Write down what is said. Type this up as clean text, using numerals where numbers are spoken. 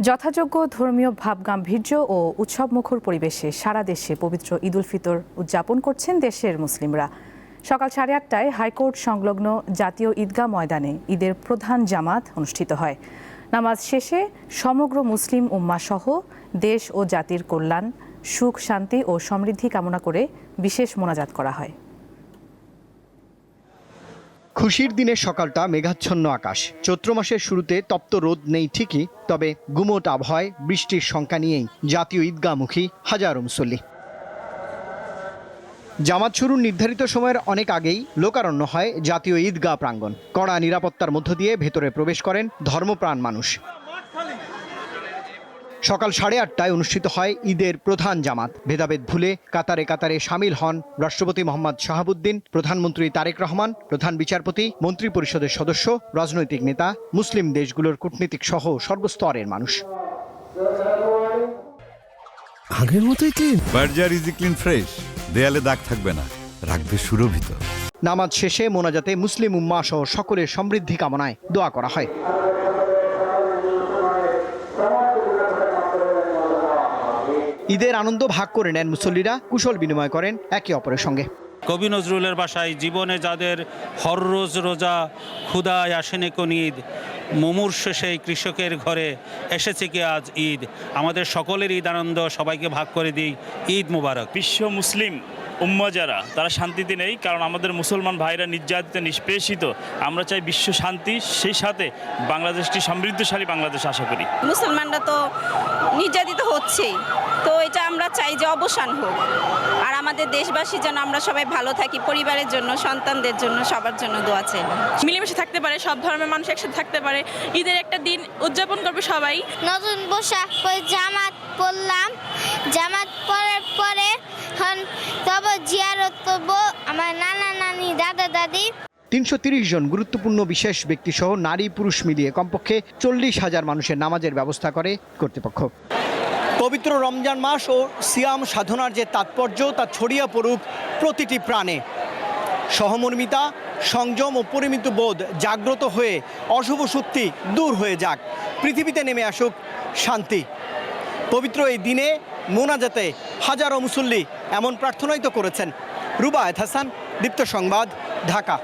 যথাযোগ্য ধর্মীয় ভাবগাম্ভীর্য ও উৎসবমুখর পরিবেশে সারা দেশে পবিত্র ঈদ উল ফিতর উদযাপন করছেন দেশের মুসলিমরা। সকাল 8:30টায় হাইকোর্ট সংলগ্ন জাতীয় ঈদগাহ ময়দানে ঈদের প্রধান জামাত অনুষ্ঠিত হয়। নামাজ শেষে সমগ্র মুসলিম উম্মাহ সহ দেশ ও জাতির কল্যাণ, সুখ, শান্তি ও সমৃদ্ধি কামনা করে বিশেষ মোনাজাত করা হয়। খুশির দিনের সকালটা মেঘাচ্ছন্ন আকাশ। চৈত্র মাসের শুরুতে তপ্ত রোদ নেই ঠিকই, তবে গুমোট আবহাওয়ায় বৃষ্টির শঙ্কা নিয়েই জাতীয় ঈদগাহমুখী হাজারো মুসল্লি। জামাত শুরুর নির্ধারিত সময়ের অনেক আগেই লোকারণ্য হয় জাতীয় ঈদগাহ প্রাঙ্গণ। কড়া নিরাপত্তার মধ্য দিয়ে ভেতরে প্রবেশ করেন ধর্মপ্রাণ মানুষ। সকাল 8:30টায় অনুষ্ঠিত হয় ঈদের প্রধান জামাত। ভেদাভেদ ভুলে কাতারে কাতারে সামিল হন রাষ্ট্রপতি মোহাম্মদ শাহাবুদ্দিন, প্রধানমন্ত্রী তারেক রহমান, প্রধান বিচারপতি, মন্ত্রী পরিষদের সদস্য, রাজনৈতিক নেতা, মুসলিম দেশগুলোর কূটনীতিক সহ সর্বস্তরের মানুষ। আগের মতোই clean. Berger easy clean fresh, দেয়ালে দাগ থাকবে না, রাখবে সুরভিত। নামাজ শেষে মোনাজাতে মুসলিম উম্মাহ সহ সকলের সমৃদ্ধি কামনায় দোয়া করা হয়। ঈদের আনন্দ ভাগ করে নেন মুসল্লিরা, কুশল বিনিময় করেন একে অপরের সঙ্গে। কবি নজরুলের ভাষায়, জীবনে যাদের হররোজ রোজা, ক্ষুধায় আসেনি কোন ঈদ, মুমূর্ষ সেই কৃষকের ঘরে এসেছে কি আজ ঈদ। আমাদের সকলের ঈদ আনন্দ সবাইকে ভাগ করে দিই। ঈদ মুবারক। বিশ্ব মুসলিম উম্মাহ যারা, তারা শান্তিতে নেই, কারণ আমাদের মুসলমান ভাইরা নির্যাতিত, নিষ্পেষিত। আমরা চাই বিশ্ব শান্তি, সেই সাথে বাংলাদেশটি সমৃদ্ধশালী বাংলাদেশ আশা করি। মুসলমানরা তো নির্যাতিত হচ্ছেই, তো এটা আমরা চাই যে অবসান হোক। আর আমাদের দেশবাসী যেন আমরা সবাই ভালো থাকি, পরিবারের জন্য, সন্তানদের জন্য, সবার জন্য দোয়া চাই। মিলেমিশে থাকতে পারে, সব ধর্মের মানুষ একসাথে থাকতে পারে, ঈদের একটা দিন উদযাপন করবে সবাই। নতুন পোশাক পরে জামাত পরলাম, জামাত পরার পরে তবে জিয়ারত করবো আমার নানা নানি, দাদা দাদি। 330 জন গুরুত্বপূর্ণ বিশেষ ব্যক্তি সহ নারী পুরুষ মিলিয়ে কমপক্ষে 40,000 মানুষের নামাজের ব্যবস্থা করে কর্তৃপক্ষ। পবিত্র রমজান মাস ও সিয়াম সাধনার যে তাৎপর্য, তা ছড়িয়ে পড়ুক প্রতিটি প্রাণে। সহমর্মিতা, সংযম ও পরিমিত বোধ জাগ্রত হয়ে অশুভ শক্তি দূর হয়ে যাক, পৃথিবীতে নেমে আসুক শান্তি। পবিত্র এই দিনে মোনাজাতে হাজারো মুসল্লি এমন প্রার্থনাই তো করেছেন। রুবায়েত হাসান, দীপ্ত সংবাদ, ঢাকা।